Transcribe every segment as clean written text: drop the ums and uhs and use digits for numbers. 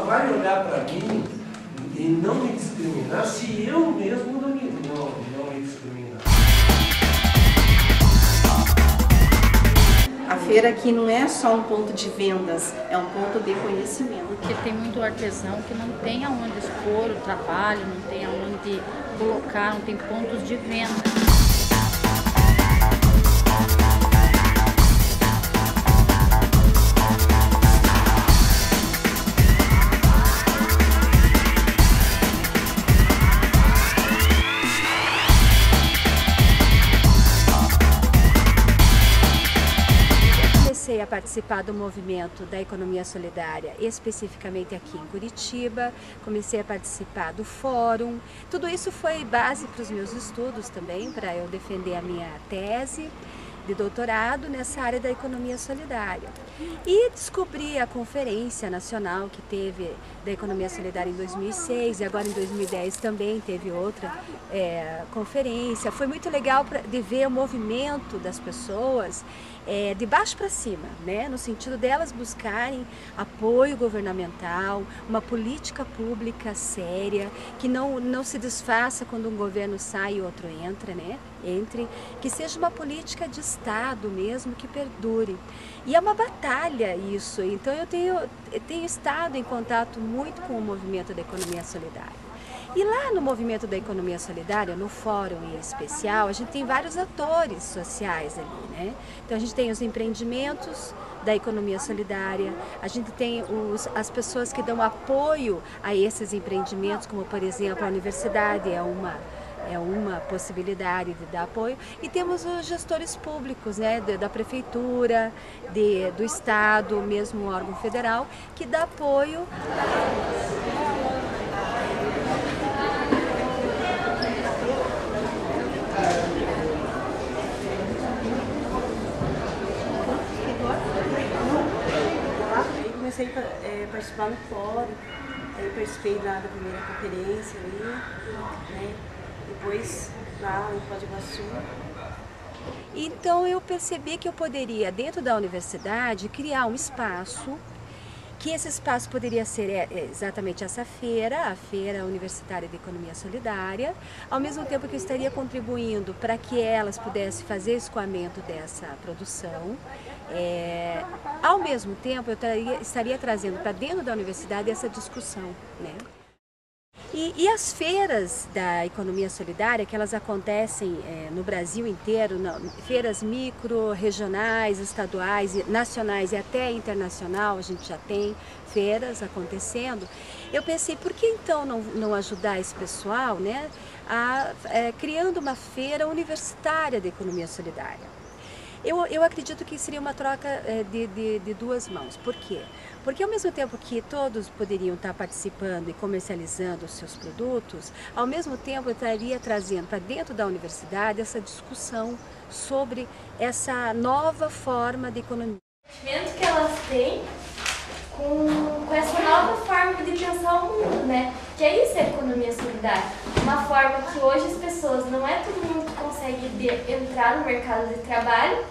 vai olhar para mim e não me discriminar se eu mesmo não me discriminar. A feira aqui não é só um ponto de vendas, é um ponto de conhecimento. Porque tem muito artesão que não tem aonde expor o trabalho, não tem aonde colocar, não tem pontos de venda. Comecei a participar do movimento da economia solidária, especificamente aqui em Curitiba, comecei a participar do fórum. Tudo isso foi base para os meus estudos também, para eu defender a minha tese de doutorado nessa área da economia solidária. E descobri a conferência nacional que teve da economia solidária em 2006 e agora em 2010 também teve outra conferência. Foi muito legal de ver o movimento das pessoas de baixo para cima, né? No sentido delas buscarem apoio governamental, uma política pública séria, que não se desfaça quando um governo sai e outro entra, né? Que seja uma política de Estado mesmo, que perdure. E é uma batalha isso, então eu tenho estado em contato muito com o movimento da economia solidária. E lá no movimento da economia solidária, no fórum em especial, a gente tem vários atores sociais ali, né? Então a gente tem os empreendimentos da economia solidária, a gente tem as pessoas que dão apoio a esses empreendimentos, como por exemplo a universidade é uma possibilidade de dar apoio, e temos os gestores públicos, né, da prefeitura, do estado, mesmo o órgão federal, que dá apoio. Comecei a participar no fórum, aí participei lá da primeira conferência ali, né? Depois lá em Foz do Iguaçu. Então eu percebi que eu poderia, dentro da universidade, criar um espaço, que esse espaço poderia ser exatamente essa feira, a Feira Universitária de Economia Solidária, ao mesmo tempo que eu estaria contribuindo para que elas pudessem fazer escoamento dessa produção. Ao mesmo tempo eu estaria trazendo para dentro da universidade essa discussão, né? E as feiras da economia solidária, que elas acontecem no Brasil inteiro, feiras micro, regionais, estaduais, nacionais e até internacional, a gente já tem feiras acontecendo. Eu pensei, por que então não ajudar esse pessoal, né, criando uma feira universitária de economia solidária? Eu acredito que seria uma troca de duas mãos. Por quê? Porque ao mesmo tempo que todos poderiam estar participando e comercializando os seus produtos, ao mesmo tempo eu estaria trazendo para dentro da universidade essa discussão sobre essa nova forma de economia. O sentimento que elas têm com essa nova forma de pensar o mundo, né? Que é isso, a economia solidária. Uma forma que hoje as pessoas, não é todo mundo que consegue entrar no mercado de trabalho,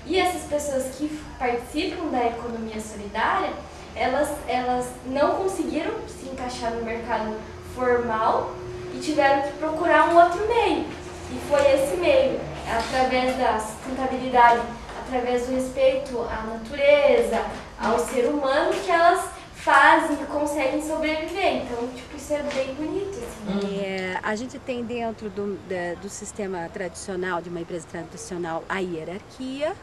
e essas pessoas que participam da economia solidária, elas não conseguiram se encaixar no mercado formal e tiveram que procurar um outro meio. E foi esse meio, através da sustentabilidade, através do respeito à natureza, ao ser humano, que elas fazem e conseguem sobreviver. Então, tipo, isso é bem bonito, assim. A gente tem dentro do sistema tradicional, de uma empresa tradicional, a hierarquia,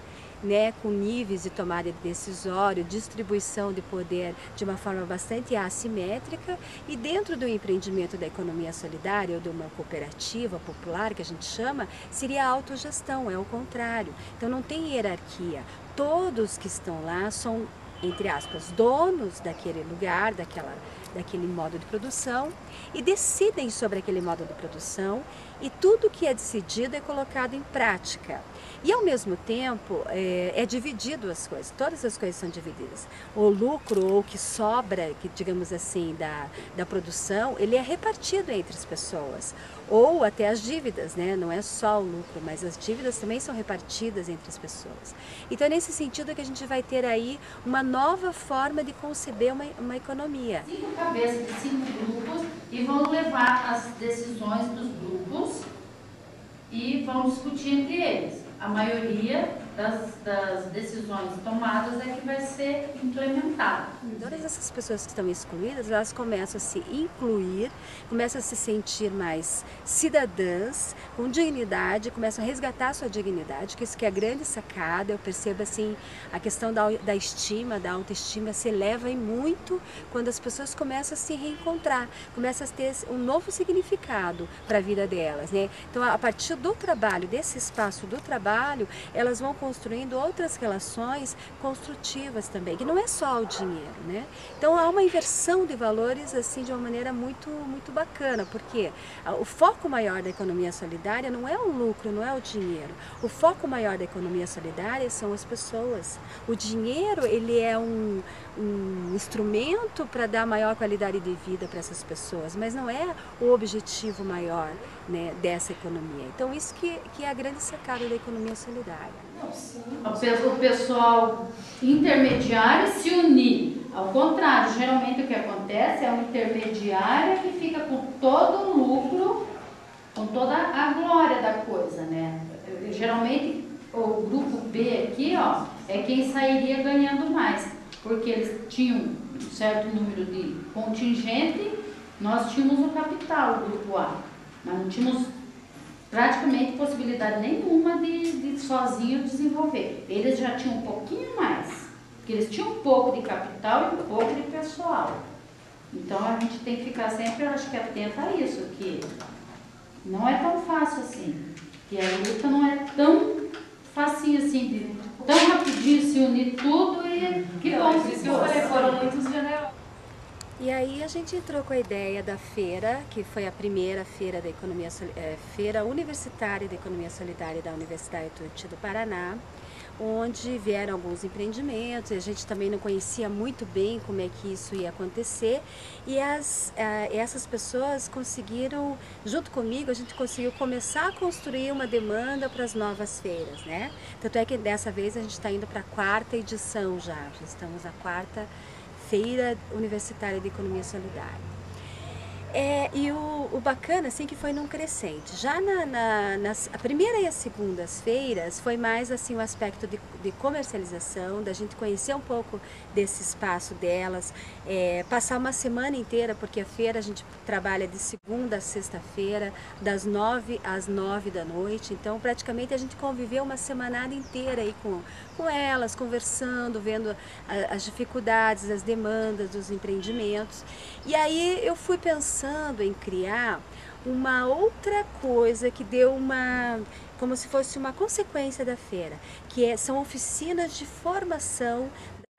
né, com níveis de tomada decisório, distribuição de poder de uma forma bastante assimétrica, e dentro do empreendimento da economia solidária ou de uma cooperativa popular, que a gente chama, seria a autogestão, é o contrário. Então não tem hierarquia, todos que estão lá são, entre aspas, donos daquele lugar, daquele modo de produção, e decidem sobre aquele modo de produção, e tudo que é decidido é colocado em prática. E ao mesmo tempo é dividido as coisas, todas as coisas são divididas. O lucro ou o que sobra, que digamos assim, da produção, ele é repartido entre as pessoas. Ou até as dívidas, né? Não é só o lucro, mas as dívidas também são repartidas entre as pessoas. Então é nesse sentido que a gente vai ter aí uma nova forma de conceber uma economia. 5 cabeças de 5 grupos e vão levar as decisões dos grupos e vão discutir entre eles. A maioria das decisões tomadas é que vai ser implementada. Todas essas pessoas que estão excluídas, elas começam a se incluir, começam a se sentir mais cidadãs, com dignidade, começam a resgatar a sua dignidade, que isso que é a grande sacada. Eu percebo assim, a questão da estima, da autoestima se eleva em muito quando as pessoas começam a se reencontrar, começam a ter um novo significado para a vida delas, né? Então, a partir do trabalho, desse espaço do trabalho, elas vão construindo outras relações construtivas também, que não é só o dinheiro, né? Então há uma inversão de valores assim de uma maneira muito bacana, porque o foco maior da economia solidária não é o lucro, não é o dinheiro. O foco maior da economia solidária são as pessoas. O dinheiro, ele é um instrumento para dar maior qualidade de vida para essas pessoas, mas não é o objetivo maior, né, dessa economia. Então isso que é a grande sacada da economia solidária. O pessoal intermediário se unir. Ao contrário, geralmente o que acontece é um intermediário que fica com todo o lucro, com toda a glória da coisa, né? Geralmente o grupo B aqui, ó, é quem sairia ganhando mais, porque eles tinham um certo número de contingente, nós tínhamos o capital, o grupo A, mas não tínhamos praticamente possibilidade nenhuma de sozinho desenvolver. Eles já tinham um pouquinho mais, porque eles tinham um pouco de capital e um pouco de pessoal. Então a gente tem que ficar sempre, eu acho que atenta a isso, que não é tão fácil assim, que a luta não é tão facinho assim, de tão rapidinho se unir tudo e que bom que eu falei, foram muitos generais. E aí a gente entrou com a ideia da feira, que foi a primeira feira da economia, feira universitária da economia solidária da Universidade Tuiuti do Paraná, onde vieram alguns empreendimentos, a gente também não conhecia muito bem como é que isso ia acontecer, e essas pessoas conseguiram, junto comigo, a gente conseguiu começar a construir uma demanda para as novas feiras, né? Tanto é que dessa vez a gente está indo para a 4ª edição já estamos na 4ª Feira Universitária de Economia Solidária. E o bacana, assim, que foi num crescente. Já a primeira e a segundas feiras foi mais, assim, o aspecto de comercialização, da gente conhecer um pouco desse espaço delas, passar uma semana inteira, porque a feira a gente trabalha de segunda a sexta-feira, das 9 às 9 da noite, então praticamente a gente conviveu uma semanada inteira aí com elas, conversando, vendo as dificuldades, as demandas dos empreendimentos. E aí eu fui pensando em criar uma outra coisa que deu como se fosse uma consequência da feira, que são oficinas de formação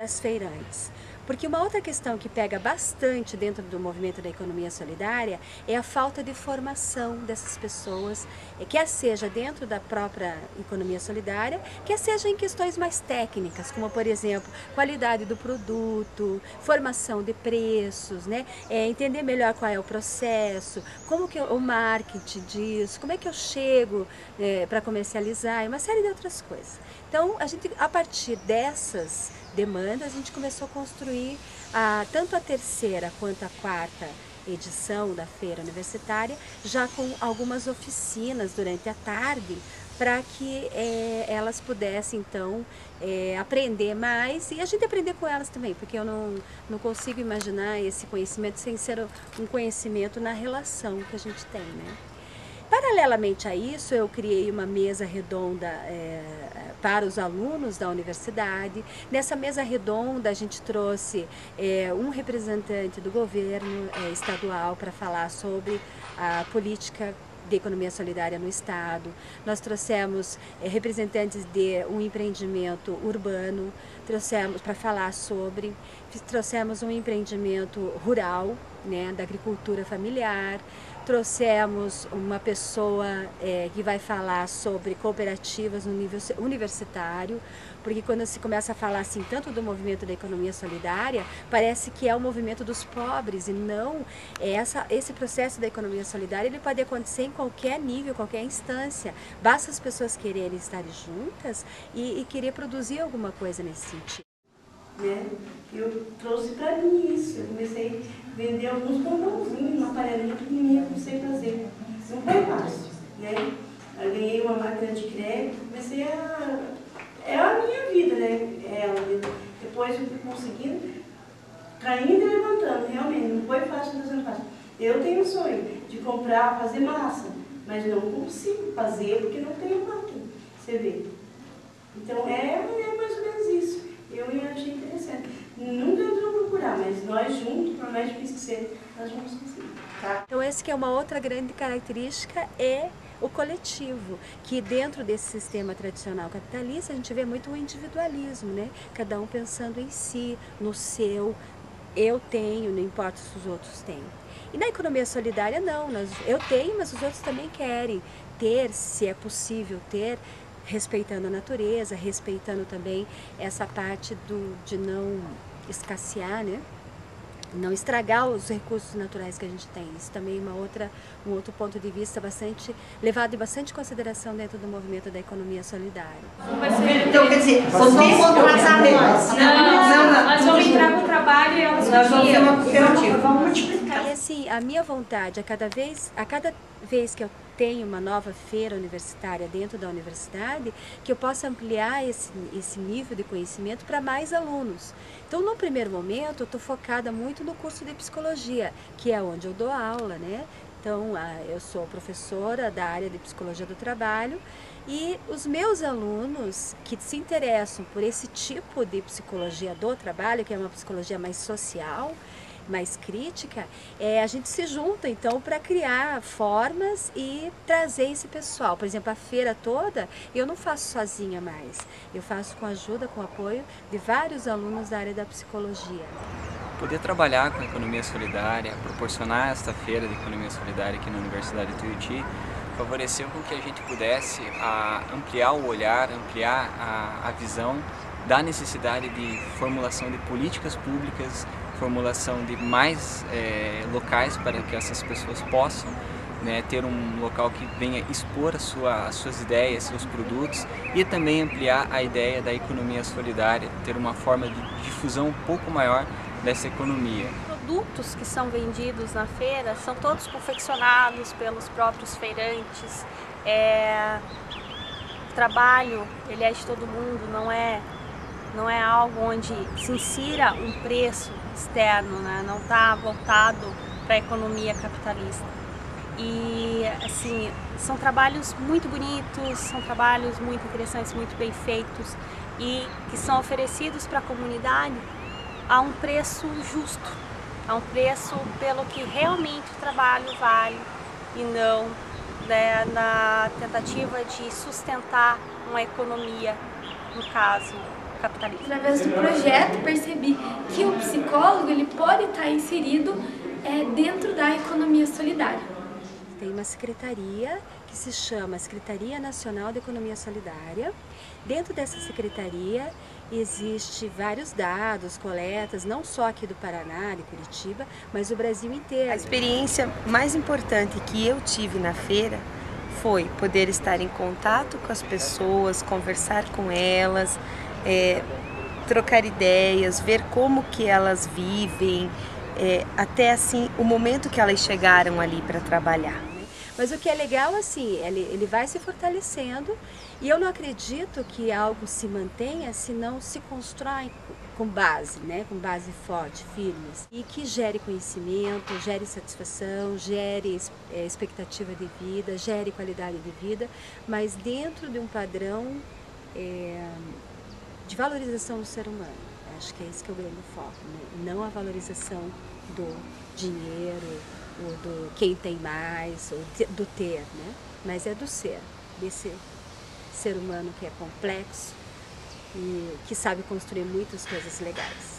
das feirantes. Porque uma outra questão que pega bastante dentro do movimento da economia solidária é a falta de formação dessas pessoas, quer seja dentro da própria economia solidária, quer seja em questões mais técnicas, como por exemplo, qualidade do produto, formação de preços, né? Entender melhor qual é o processo, como que o marketing disso, como é que eu chego para comercializar e uma série de outras coisas. Então, a partir dessas demandas, a gente começou a construir tanto a 3ª quanto a 4ª edição da feira universitária, já com algumas oficinas durante a tarde, para que elas pudessem, então, aprender mais e a gente aprender com elas também, porque eu não consigo imaginar esse conhecimento sem ser um conhecimento na relação que a gente tem, né? Paralelamente a isso, eu criei uma mesa redonda para os alunos da universidade. Nessa mesa redonda, a gente trouxe um representante do governo estadual para falar sobre a política de economia solidária no estado. Nós trouxemos representantes de um empreendimento urbano, trouxemos para falar trouxemos um empreendimento rural, né, da agricultura familiar, trouxemos uma pessoa que vai falar sobre cooperativas no nível universitário, porque quando se começa a falar assim tanto do movimento da economia solidária, parece que é o movimento dos pobres e não esse processo da economia solidária. Ele pode acontecer em qualquer nível, qualquer instância, basta as pessoas quererem estar juntas e querer produzir alguma coisa nesse sentido. Né? Eu trouxe para mim isso, eu comecei a vender alguns bombonzinhos, uma panelinha pequenininha, comecei a fazer. Não foi fácil, né? Eu ganhei uma máquina de crédito, comecei a... É a minha vida, né? Depois eu fui conseguindo, caindo e levantando, realmente, não foi fácil, não foi fácil. Eu tenho um sonho de comprar, fazer massa, mas não consigo fazer porque não tenho máquina, você vê. Então é mais ou menos isso. Eu achei interessante. Nunca entrou procurar, mas nós juntos, por mais difícil que seja, nós vamos conseguir. Tá? Então esse que é uma outra grande característica é o coletivo, que dentro desse sistema tradicional capitalista a gente vê muito o individualismo, né? Cada um pensando em si, no seu, eu tenho, não importa se os outros têm. E na economia solidária não, eu tenho, mas os outros também querem ter, se é possível ter, respeitando a natureza, respeitando também essa parte de não escassear, né? Não estragar os recursos naturais que a gente tem. Isso também é um outro ponto de vista levado em bastante consideração dentro do movimento da economia solidária. Então, quer dizer, vocês contratar nós. Não, nós vamos entrar com o trabalho e elas vamos multiplicar. E assim, a minha vontade, a cada vez que eu tenho uma nova feira universitária dentro da universidade, que eu possa ampliar esse nível de conhecimento para mais alunos. Então, no primeiro momento, eu estou focada muito no curso de psicologia, que é onde eu dou aula, né? Então, eu sou professora da área de psicologia do trabalho e os meus alunos que se interessam por esse tipo de psicologia do trabalho, que é uma psicologia mais social, mais crítica, a gente se junta então para criar formas e trazer esse pessoal. Por exemplo, a feira toda eu não faço sozinha mais, eu faço com a ajuda, com o apoio de vários alunos da área da psicologia. Poder trabalhar com a economia solidária, proporcionar esta feira de economia solidária aqui na Universidade de Tuiuti, favoreceu com que a gente pudesse ampliar o olhar, ampliar a visão da necessidade de formulação de políticas públicas, formulação de mais locais para que essas pessoas possam, né, ter um local que venha expor as suas ideias, seus produtos e também ampliar a ideia da economia solidária, ter uma forma de difusão um pouco maior dessa economia. Produtos que são vendidos na feira são todos confeccionados pelos próprios feirantes. O trabalho, ele é de todo mundo, não é algo onde se insira um preço externo, né? Não está voltado para a economia capitalista. E assim, são trabalhos muito bonitos, são trabalhos muito interessantes, muito bem feitos e que são oferecidos para a comunidade a um preço justo, a um preço pelo que realmente o trabalho vale e não, né, na tentativa de sustentar uma economia, no caso, capitalista. Através do projeto percebi que o psicólogo ele pode estar inserido dentro da economia solidária. Tem uma secretaria que se chama Secretaria Nacional de Economia Solidária. Dentro dessa secretaria existe vários dados, coletas, não só aqui do Paraná, de Curitiba, mas do Brasil inteiro. A experiência mais importante que eu tive na feira foi poder estar em contato com as pessoas, conversar com elas, trocar ideias, ver como que elas vivem, até assim o momento que elas chegaram ali para trabalhar. Mas o que é legal, assim, ele vai se fortalecendo e eu não acredito que algo se mantenha se não se constrói com base, né? Com base forte, firmes. E que gere conhecimento, gere satisfação, gere expectativa de vida, gere qualidade de vida, mas dentro de um padrão de valorização do ser humano. Acho que é esse que é o grande foco, né? Não a valorização do dinheiro, ou do quem tem mais, ou do ter, né? Mas é do ser, desse ser humano que é complexo e que sabe construir muitas coisas legais.